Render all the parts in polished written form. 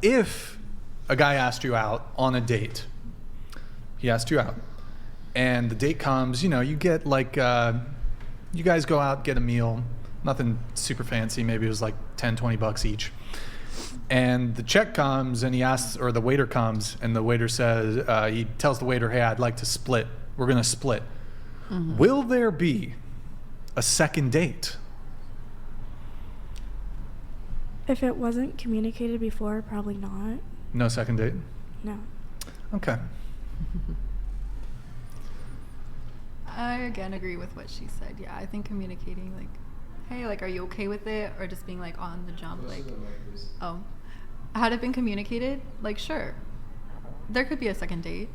if a guy asked you out on a date, he asked you out, and the date comes, you get like, you guys go out, get a meal, nothing super fancy, maybe it was like $10-20 each. And the check comes and he asks, or the waiter comes and the waiter says, he tells the waiter, hey, I'd like to split. We're going to split. Mm-hmm. Will there be a second date? If it wasn't communicated before, probably not. No second date? No. Okay. I again agree with what she said. Yeah, I think communicating like, hey, like, are you okay with it? Or just being like on the jump, like, oh, had it been communicated? Like, sure, there could be a second date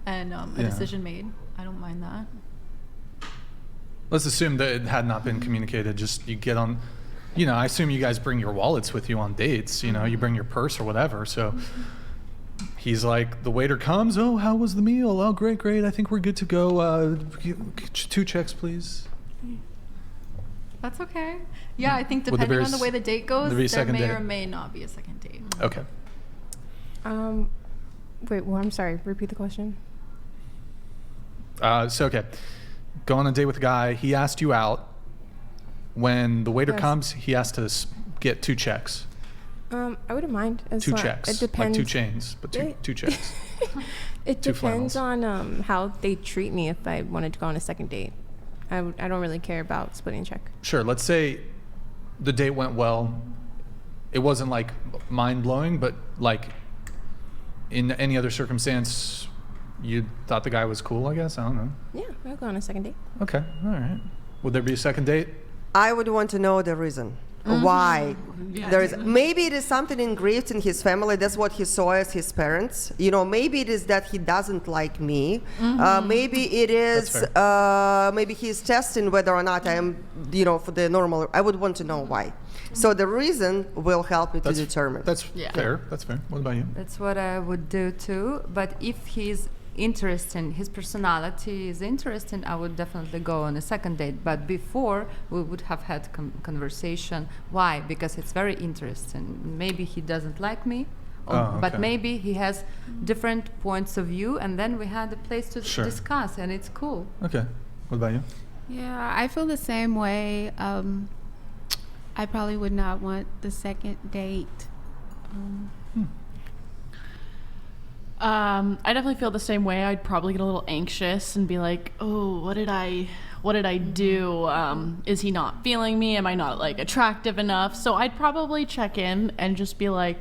and a decision made. I don't mind that. Let's assume that it had not been communicated. Just you get on, I assume you guys bring your wallets with you on dates. You bring your purse or whatever. So he's like, the waiter comes. Oh, how was the meal? Oh, great. I think we're good to go. 2 checks, please. That's okay. Yeah, I think depending on the way the date goes, there may or may not be a second date. Okay. Wait, well, I'm sorry. Repeat the question. Okay. Go on a date with a guy. He asked you out. When the waiter comes, he has to get 2 checks. I wouldn't mind. 2 checks. It depends. Like 2 chains, but two checks. It depends on how they treat me if I wanted to go on a second date. I don't really care about splitting check. Sure. Let's say the date went well. It wasn't like mind-blowing, but like in any other circumstance, you thought the guy was cool, I guess? I don't know. Yeah, I'll go on a second date. Okay. All right. Would there be a second date? I would want to know the reason. Mm-hmm. Why? Yeah. Maybe it is something engraved in his family. That's what he saw as his parents. Maybe it is that he doesn't like me. Mm-hmm. Maybe it is, maybe he's testing whether or not I am, for the normal. I would want to know why. So the reason will help me to determine. That's fair. That's fair. What about you? That's what I would do too. But if he's interesting, his personality is interesting, I would definitely go on a second date. But before, we would have had conversation. Why? Because it's very interesting. Maybe he doesn't like me, but maybe he has different points of view, and then we had a place to discuss, and it's cool. Okay. What about you? Yeah, I feel the same way. I probably would not want the second date. I definitely feel the same way. I'd probably get a little anxious and be like, oh, what did I do? Is he not feeling me? Am I not like attractive enough? So I'd probably check in and just be like,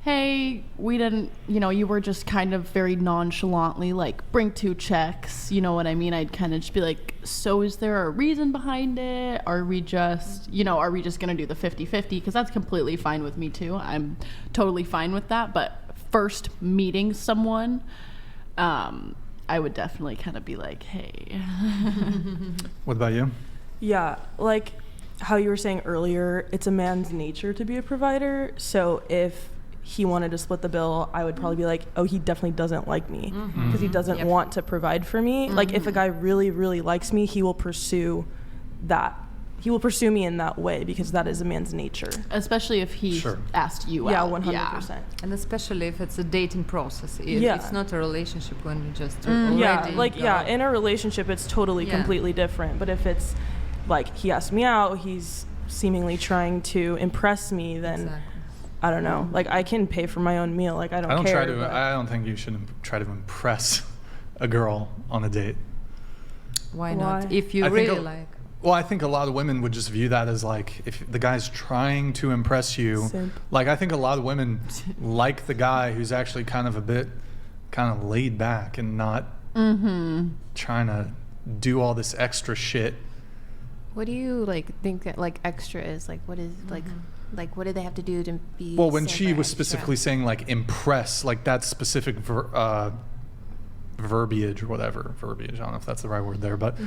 hey, we didn't, you were just kind of very nonchalantly like, bring 2 checks. You know what I mean? I'd kind of just be like, so is there a reason behind it? Are we just going to do the 50-50? Because that's completely fine with me too. I'm totally fine with that. But first meeting someone, I would definitely kind of be like, hey. What about you? Yeah, like how you were saying earlier, it's a man's nature to be a provider. So if he wanted to split the bill, I would probably be like, oh, he definitely doesn't like me because he doesn't want to provide for me. Like if a guy really, really likes me, he will pursue that. He will pursue me in that way because that is a man's nature. Especially if he asked you out. Yeah, 100%. And especially if it's a dating process. It's not a relationship when you just in a relationship, it's totally completely different. But if it's like he asked me out, he's seemingly trying to impress me, then I don't know. Like I can pay for my own meal. Like I don't care. I don't think you should try to impress a girl on a date. Why not? If you really like. Well, I think a lot of women would just view that as like, if the guy's trying to impress you, like I think a lot of women like the guy who's actually kind of laid back and not trying to do all this extra shit. What do you think that like extra is? Like what is like what do they have to do to be? Well, when she was specifically saying like impress, like that specific verbiage or whatever. Verbiage, I don't know if that's the right word there, but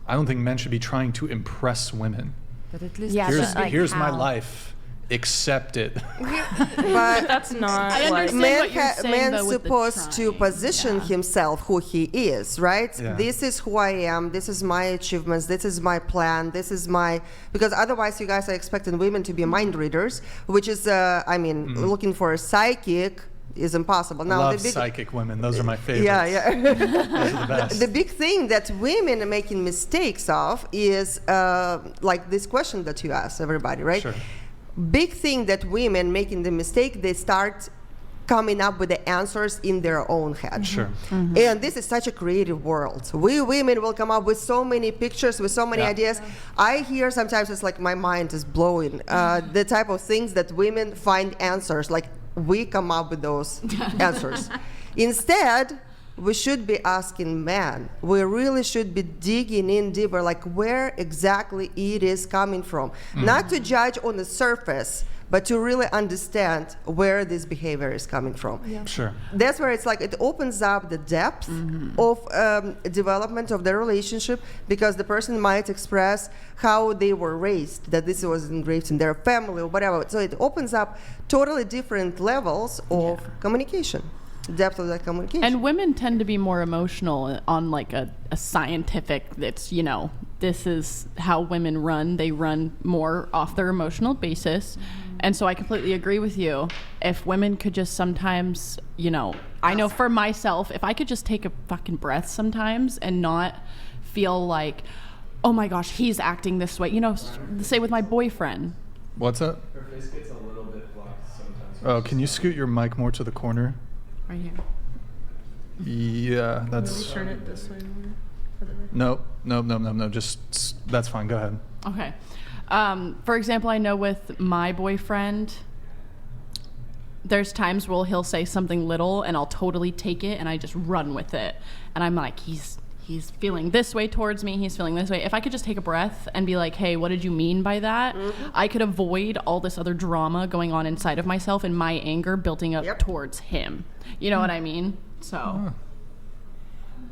I don't think men should be tring to impress women. But at least here's my life. accept it. But That's not I like understand what you're saying, man's though, with the supposed to trying. position Yeah. himself who he is, right? Yeah. This is who I am. This is my achievements. This is my plan. This is my, because otherwise you guys are expecting women to be mind readers, which is, looking for a psychic is impossible. Now, Love psychic women. Those are my favorites. yeah. Those are the best. The big thing that women are making mistakes of is like this question that you asked everybody, right? Sure. Big thing that women making the mistake, they start coming up with the answers in their own head. Sure. And this is such a creative world. We women will come up with so many pictures, with so many Yeah. ideas. I hear sometimes it's like my mind is blowing. The type of things that women find answers, like we come up with those answers. Instead, we should be asking men. We really should be digging in deeper, like where exactly it is coming from. Not to judge on the surface, but to really understand where this behavior is coming from. Sure. That's where it's like it opens up the depth of development of the relationship, because the person might express how they were raised, that this was engraved in their family or whatever. So it opens up totally different levels of communication, depth of that communication. And women tend to be more emotional on like a scientific, that's, you know, this is how women run. They run more off their emotional basis. And so I completely agree with you. If women could just sometimes, you know, I know for myself, if I could just take a fucking breath sometimes and not feel like, oh my gosh, he's acting this way. You know, say with my boyfriend. What's up? Her face gets a little bit blocked sometimes. Oh, can you scoot your mic more to the corner? Right here. Yeah, that's. turn it this way more. No. Just that's fine. Go ahead. Okay. For example, I know with my boyfriend, there's times where he'll say something little and I'll totally take it and I just run with it. And I'm like, he's feeling this way towards me. He's feeling this way. If I could just take a breath and be like, hey, what did you mean by that? I could avoid all this other drama going on inside of myself and my anger building up towards him. You know what I mean? So.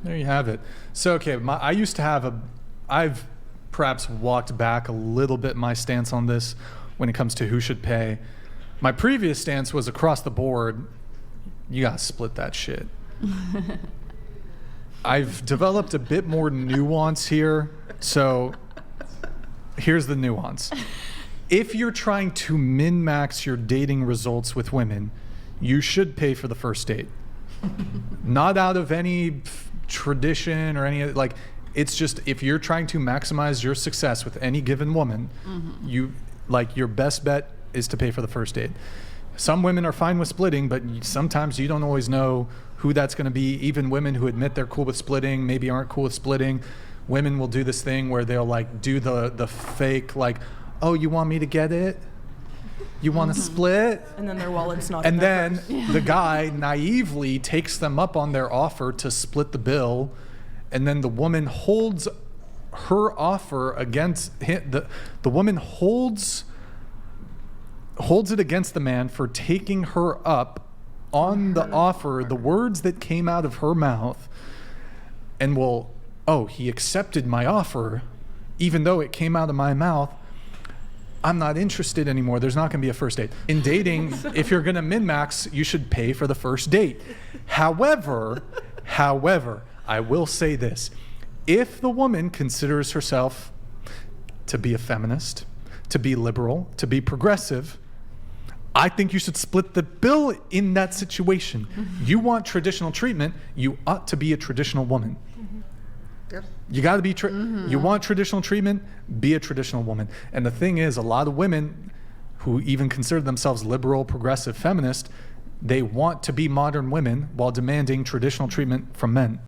There you have it. So, okay, I used to have I've perhaps walked back a little bit my stance on this when it comes to who should pay. My previous stance was across the board, you gotta split that shit. I've developed a bit more nuance here. So here's the nuance. If you're trying to min-max your dating results with women, you should pay for the first date. Not out of any tradition or any, like, it's just if you're trying to maximize your success with any given woman, you, like, your best bet is to pay for the first date. Some women are fine with splitting, but sometimes you don't always know who that's going to be. Even women who admit they're cool with splitting maybe aren't cool with splitting. Women will do this thing where they'll like do the fake, like, oh, you want me to get it? You want to split? And then their wallet's not. And then the guy naively takes them up on their offer to split the bill, and then the woman holds her offer against him. The woman holds it against the man for taking her up on the offer, the words that came out of her mouth, and he accepted my offer, even though it came out of my mouth. I'm not interested anymore. There's not going to be a first date. In dating, if you're going to min-max, you should pay for the first date. However, I will say this. If the woman considers herself to be a feminist, to be liberal, to be progressive, I think you should split the bill in that situation. You want traditional treatment, you ought to be a traditional woman. Yep. You got to be, you want traditional treatment, be a traditional woman. And the thing is, a lot of women who even consider themselves liberal, progressive, feminist, they want to be modern women while demanding traditional treatment from men.